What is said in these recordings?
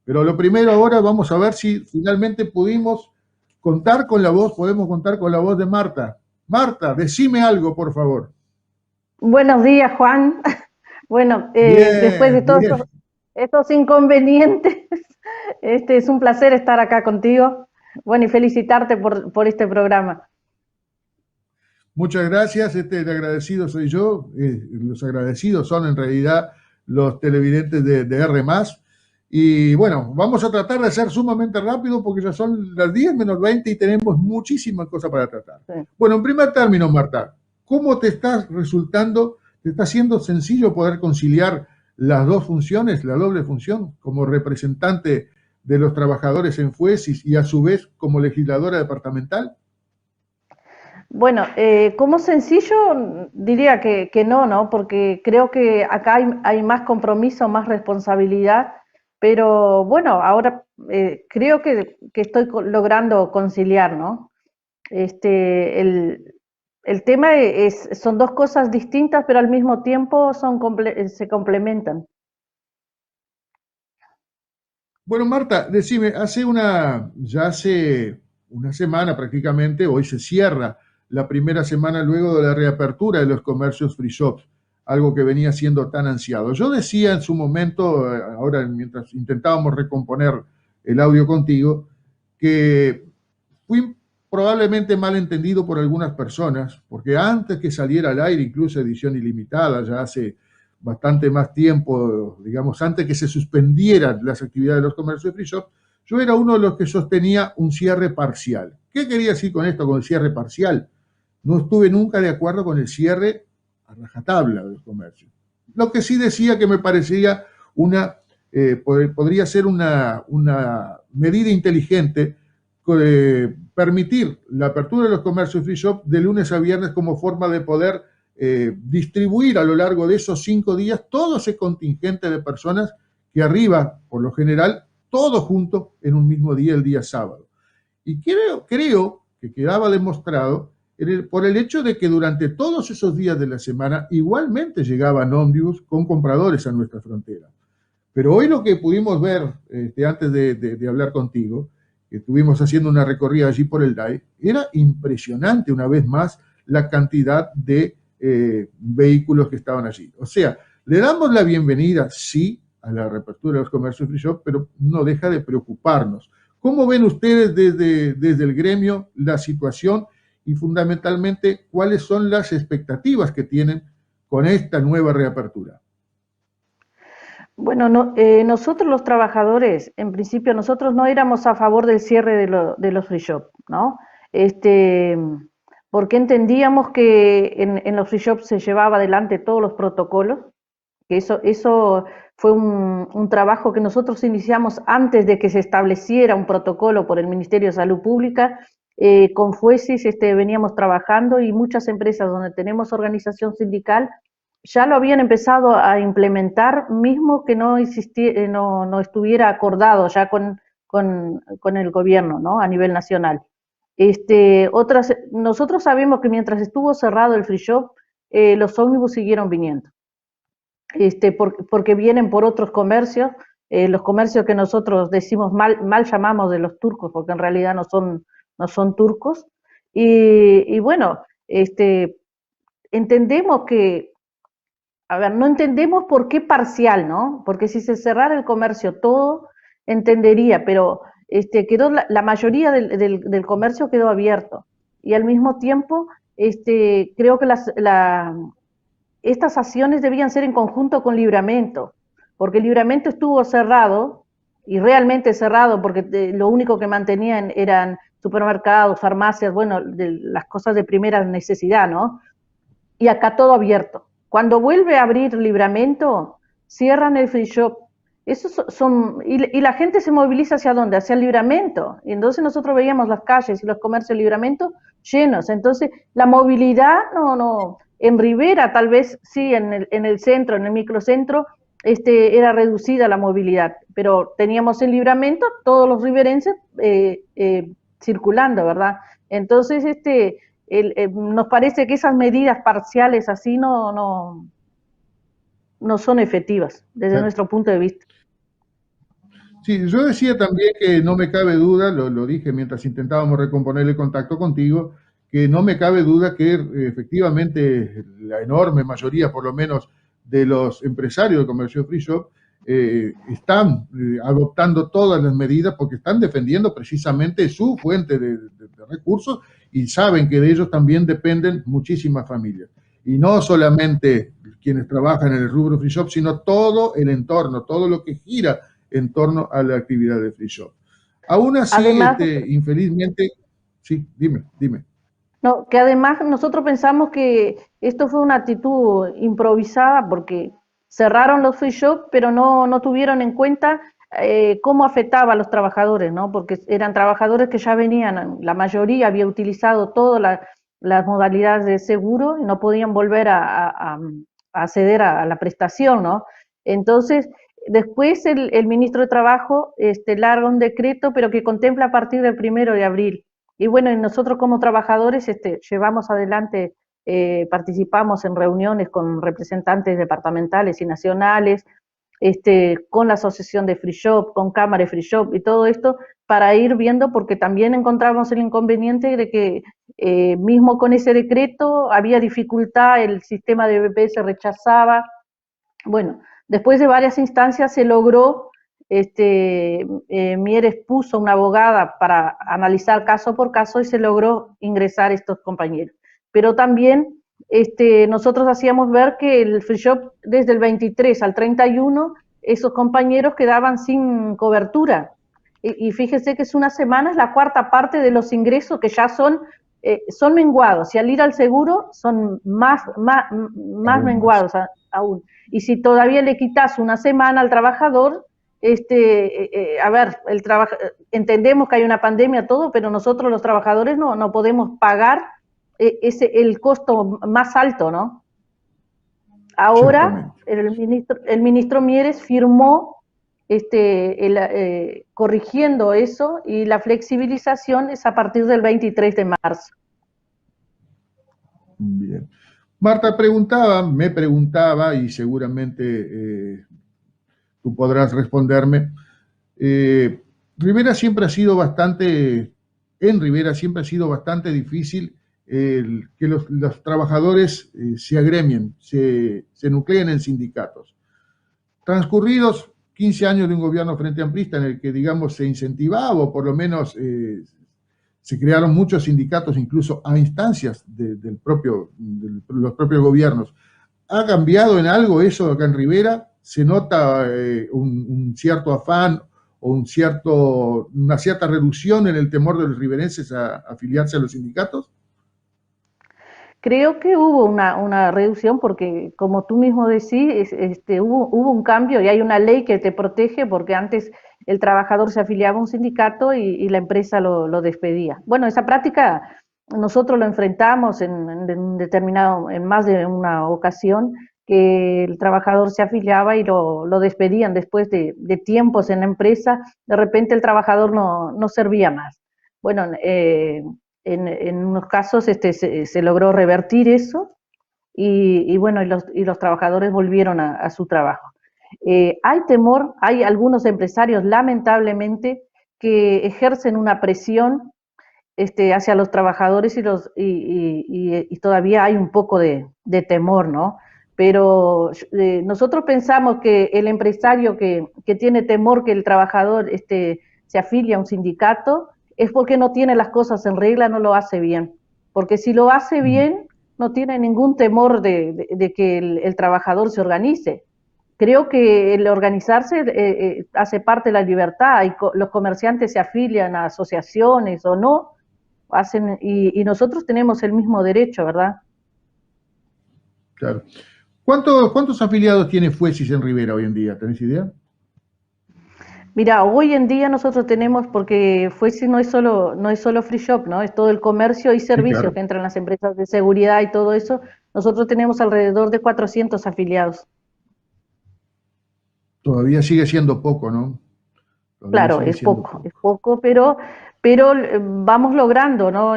Pero lo primero ahora vamos a ver si finalmente podemos contar con la voz de Marta. Marta, decime algo, por favor. Buenos días, Juan. Bueno, después de Bien, todos bien. estos inconvenientes, es un placer estar acá contigo. Bueno, y felicitarte por este programa. Muchas gracias. El agradecido soy yo. Los agradecidos son en realidad los televidentes de R+. Y bueno, vamos a tratar de ser sumamente rápido porque ya son las 10 menos 20 y tenemos muchísimas cosas para tratar. Sí. Bueno, en primer término, Marta, ¿cómo te está resultando, te está siendo sencillo poder conciliar las dos funciones, la doble función, como representante de los trabajadores en FUESIS y a su vez como legisladora departamental? Bueno, como sencillo diría que no, ¿no? Porque creo que acá hay más compromiso, más responsabilidad, pero bueno, ahora creo que estoy logrando conciliar, ¿no? Este, el tema son dos cosas distintas, pero al mismo tiempo se complementan. Bueno, Marta, decime, ya hace una semana prácticamente, hoy se cierra la primera semana luego de la reapertura de los comercios free shops, algo que venía siendo tan ansiado. Yo decía en su momento, ahora mientras intentábamos recomponer el audio contigo, que fui probablemente mal entendido por algunas personas, porque antes que saliera al aire, incluso edición ilimitada, ya hace bastante más tiempo, digamos, antes que se suspendieran las actividades de los comercios de free shop, yo era uno de los que sostenía un cierre parcial. ¿Qué quería decir con esto, con el cierre parcial? No estuve nunca de acuerdo con el cierre a rajatabla de los comercios. Lo que sí decía que me parecía podría ser una medida inteligente permitir la apertura de los comercios free shop de lunes a viernes como forma de poder distribuir a lo largo de esos 5 días todo ese contingente de personas que arriba, por lo general, todos juntos en un mismo día, el día sábado. Y creo que quedaba demostrado por el hecho de que durante todos esos días de la semana igualmente llegaban ómnibus con compradores a nuestra frontera. Pero hoy lo que pudimos ver, antes de hablar contigo, que estuvimos haciendo una recorrida allí por el DAI, era impresionante una vez más la cantidad de vehículos que estaban allí. O sea, le damos la bienvenida, sí, a la reapertura de los comercios free shop, pero no deja de preocuparnos. ¿Cómo ven ustedes desde el gremio la situación y fundamentalmente cuáles son las expectativas que tienen con esta nueva reapertura? Bueno, nosotros los trabajadores, en principio, nosotros no éramos a favor del cierre de los free shop, ¿no? Este, porque entendíamos que en los free shops se llevaba adelante todos los protocolos, que eso fue un trabajo que nosotros iniciamos antes de que se estableciera un protocolo por el Ministerio de Salud Pública. Con FUESIS veníamos trabajando y muchas empresas donde tenemos organización sindical ya lo habían empezado a implementar, mismo que no estuviera acordado ya con el gobierno, ¿no? A nivel nacional. Nosotros sabemos que mientras estuvo cerrado el free shop, los ómnibus siguieron viniendo, porque vienen por otros comercios, los comercios que nosotros decimos mal llamamos de los turcos, porque en realidad no son turcos, y bueno, entendemos que, a ver, no entendemos por qué parcial, ¿no? Porque si se cerrara el comercio todo, entendería, pero quedó la mayoría del comercio quedó abierto. Y al mismo tiempo, creo que estas acciones debían ser en conjunto con Libramento, porque Libramento estuvo cerrado, y realmente cerrado, porque lo único que mantenían eran supermercados, farmacias, bueno, las cosas de primera necesidad, ¿no? Y acá todo abierto. Cuando vuelve a abrir Libramento, cierran el free shop. Y la gente se moviliza ¿hacia dónde? Hacia el Libramento. Y entonces nosotros veíamos las calles y los comercios de Libramento llenos. Entonces la movilidad no, en Rivera tal vez sí, en el centro, en el microcentro, era reducida la movilidad, pero teníamos el Libramento, todos los riverenses circulando, ¿verdad? Entonces, nos parece que esas medidas parciales así no son efectivas desde nuestro punto de vista. Sí, yo decía también que no me cabe duda, lo dije mientras intentábamos recomponer el contacto contigo, que no me cabe duda que efectivamente la enorme mayoría, por lo menos, de los empresarios de comercio free shop están adoptando todas las medidas porque están defendiendo precisamente su fuente de recursos y saben que de ellos también dependen muchísimas familias. Y no solamente quienes trabajan en el rubro free shop, sino todo el entorno, todo lo que gira en torno a la actividad de free shop. Aún así, Además, infelizmente, sí, dime. no, que además nosotros pensamos que esto fue una actitud improvisada porque cerraron los free shop, pero no tuvieron en cuenta cómo afectaba a los trabajadores, ¿no? Porque eran trabajadores que ya venían, la mayoría había utilizado todas las modalidades de seguro y no podían volver a acceder a la prestación, ¿no? Entonces, después el ministro de Trabajo larga un decreto, pero que contempla a partir del 1 de abril. Y bueno, y nosotros como trabajadores llevamos adelante, participamos en reuniones con representantes departamentales y nacionales, con la Asociación de Free Shop, con Cámara de Free Shop y todo esto para ir viendo, porque también encontramos el inconveniente de que mismo con ese decreto había dificultad, el sistema de BPS rechazaba. Bueno, después de varias instancias se logró, Mieres puso una abogada para analizar caso por caso y se logró ingresar estos compañeros. Pero también nosotros hacíamos ver que el free shop desde el 23 al 31, esos compañeros quedaban sin cobertura. Y fíjese que es una semana, es la cuarta parte de los ingresos que ya son menguados, y al ir al seguro son más Aún más. menguados aún. Y si todavía le quitas una semana al trabajador, a ver, entendemos que hay una pandemia, todo, pero nosotros los trabajadores no podemos pagar el costo más alto, ¿no? Ahora Ciertamente. el ministro Mieres firmó corrigiendo eso, y la flexibilización es a partir del 23 de marzo. Bien. Marta me preguntaba, y seguramente tú podrás responderme, eh, Rivera siempre ha sido bastante, en Rivera siempre ha sido bastante difícil que los trabajadores se agremien, se nucleen en sindicatos. Transcurridos 15 años de un gobierno frente amplista en el que, digamos, se incentivaba o por lo menos se crearon muchos sindicatos, incluso a instancias de los propios gobiernos. ¿Ha cambiado en algo eso acá en Rivera? ¿Se nota un cierto afán o una cierta reducción en el temor de los riverenses a afiliarse a los sindicatos? Creo que hubo una reducción porque, como tú mismo decís, hubo un cambio y hay una ley que te protege, porque antes el trabajador se afiliaba a un sindicato y la empresa lo despedía. Bueno, esa práctica nosotros lo enfrentamos en más de una ocasión, que el trabajador se afiliaba y lo despedían después de tiempos en la empresa. De repente el trabajador no servía más. Bueno, en unos casos se logró revertir eso, y bueno, y los trabajadores volvieron a su trabajo. Hay temor, hay algunos empresarios lamentablemente que ejercen una presión hacia los trabajadores, y todavía hay un poco de temor, ¿no? Pero nosotros pensamos que el empresario que tiene temor que el trabajador se afilie a un sindicato es porque no tiene las cosas en regla, no lo hace bien. Porque si lo hace bien, no tiene ningún temor de que el trabajador se organice. Creo que el organizarse hace parte de la libertad, y los comerciantes se afilian a asociaciones o no, y nosotros tenemos el mismo derecho, ¿verdad? Claro. ¿Cuántos afiliados tiene Fuesis en Rivera hoy en día? ¿Tenés idea? Mira, hoy en día nosotros tenemos, porque Fuesi no es solo free shop, ¿no? Es todo el comercio y Sí, servicios claro. que entran las empresas de seguridad y todo eso. Nosotros tenemos alrededor de 400 afiliados. Todavía sigue siendo poco, ¿no? Todavía Claro, sigue siendo es poco. poco, pero vamos logrando, ¿no?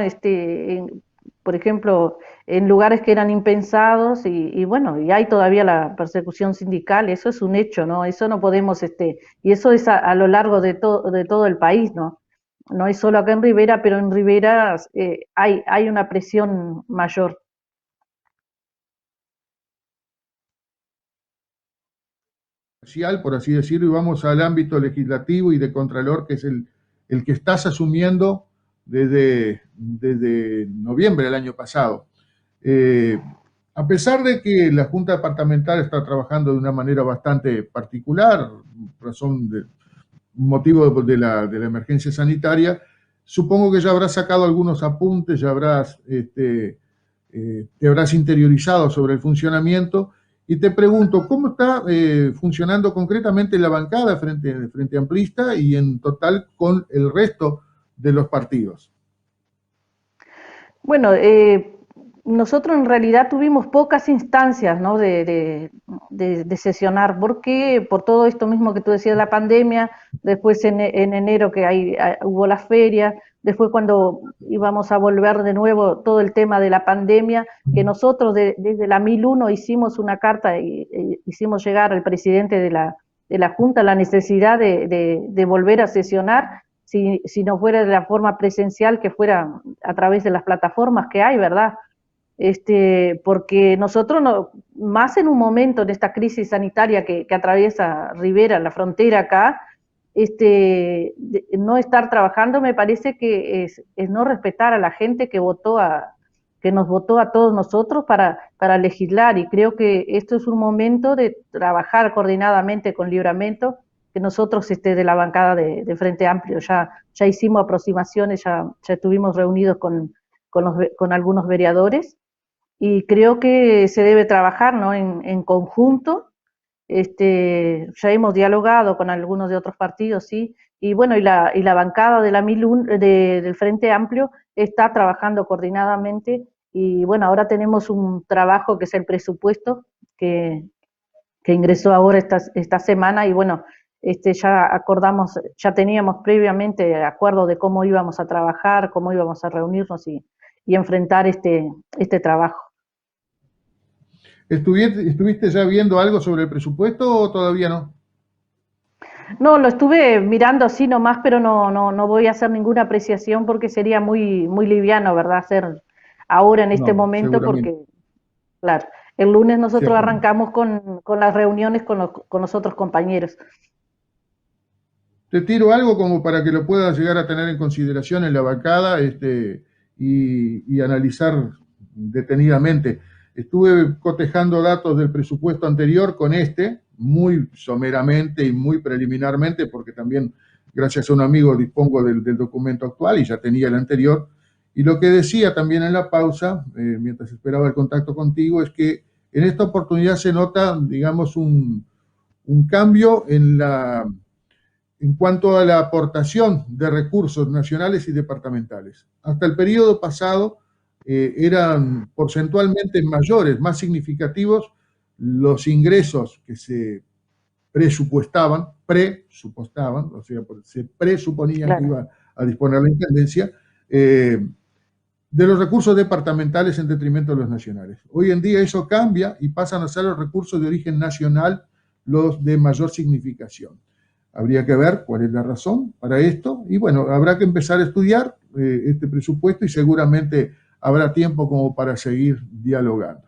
por ejemplo, en lugares que eran impensados y bueno, y hay todavía la persecución sindical, eso es un hecho, ¿no? Eso no podemos, y eso es a lo largo de todo el país, ¿no? No es solo acá en Rivera, pero en Rivera hay una presión mayor. Por así decirlo, y vamos al ámbito legislativo y de Contralor, que es el que estás asumiendo desde noviembre del año pasado. A pesar de que la Junta Departamental está trabajando de una manera bastante particular, razón de motivo de la emergencia sanitaria, supongo que ya habrás sacado algunos apuntes, ya te habrás interiorizado sobre el funcionamiento y te pregunto, ¿cómo está funcionando concretamente la bancada frente Amplista y en total con el resto de los partidos? Bueno, nosotros en realidad tuvimos pocas instancias, ¿no? de sesionar, porque por todo esto mismo que tú decías de la pandemia, después en enero que hubo las ferias, después cuando íbamos a volver de nuevo todo el tema de la pandemia, que nosotros desde la 1001 hicimos una carta y hicimos llegar al presidente de la Junta la necesidad de volver a sesionar, si no fuera de la forma presencial, que fuera a través de las plataformas que hay, ¿verdad? Porque nosotros, no, más en un momento en esta crisis sanitaria que atraviesa Rivera, la frontera acá, no estar trabajando me parece que es no respetar a la gente que nos votó a todos nosotros para legislar, y creo que esto es un momento de trabajar coordinadamente con Libramento, que nosotros de la bancada de Frente Amplio ya hicimos aproximaciones, ya estuvimos reunidos con algunos vereadores, y creo que se debe trabajar, ¿no? en conjunto. Ya hemos dialogado con algunos de otros partidos, sí, y bueno, y la bancada de la del Frente Amplio está trabajando coordinadamente, y bueno, ahora tenemos un trabajo que es el presupuesto, que, que ingresó ahora esta semana, y bueno, ya acordamos, ya teníamos previamente acuerdo de cómo íbamos a trabajar, cómo íbamos a reunirnos y enfrentar este trabajo. ¿Estuviste ya viendo algo sobre el presupuesto o todavía no? No, lo estuve mirando así nomás, pero no voy a hacer ninguna apreciación porque sería muy liviano, ¿verdad? Hacer ahora en este No, momento seguramente, porque, claro, el lunes nosotros ciertamente. arrancamos con las reuniones con los otros compañeros. Te tiro algo como para que lo puedas llegar a tener en consideración en la bancada y analizar detenidamente. Estuve cotejando datos del presupuesto anterior con muy someramente y muy preliminarmente, porque también gracias a un amigo dispongo del documento actual y ya tenía el anterior. Y lo que decía también en la pausa, mientras esperaba el contacto contigo, es que en esta oportunidad se nota, digamos, un cambio en cuanto a la aportación de recursos nacionales y departamentales. Hasta el periodo pasado eran porcentualmente mayores, más significativos los ingresos que se presupuestaban, o sea, se presuponían que Claro, iba a disponer la Intendencia, eh, de los recursos departamentales en detrimento de los nacionales. Hoy en día eso cambia y pasan a ser los recursos de origen nacional los de mayor significación. Habría que ver cuál es la razón para esto y bueno, habrá que empezar a estudiar este presupuesto y seguramente habrá tiempo como para seguir dialogando.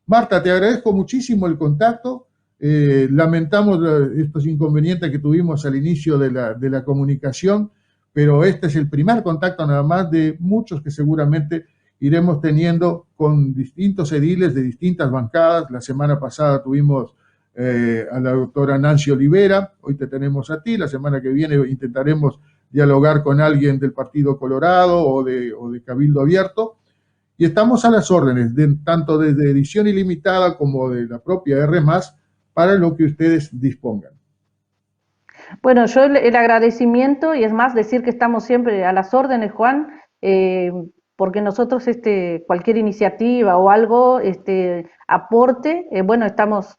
Marta, te agradezco muchísimo el contacto. Lamentamos estos inconvenientes que tuvimos al inicio de la comunicación, pero este es el primer contacto nada más de muchos que seguramente iremos teniendo con distintos ediles de distintas bancadas. La semana pasada tuvimos a la doctora Nancy Olivera, hoy te tenemos a ti, la semana que viene intentaremos dialogar con alguien del Partido Colorado o de Cabildo Abierto, y estamos a las órdenes, tanto desde edición ilimitada como de la propia R+, para lo que ustedes dispongan. bueno, yo el agradecimiento, y es más decir que estamos siempre a las órdenes, Juan, porque nosotros cualquier iniciativa o algo, aporte, bueno, estamos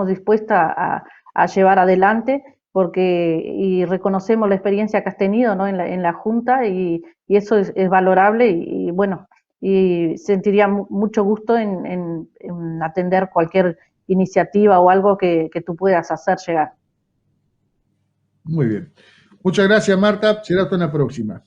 dispuestos a llevar adelante, porque y reconocemos la experiencia que has tenido, ¿no? en la Junta, y eso es valorable, y bueno, y sentiría mucho gusto en atender cualquier iniciativa o algo que tú puedas hacer llegar. Muy bien. Muchas gracias, Marta. Será hasta una próxima.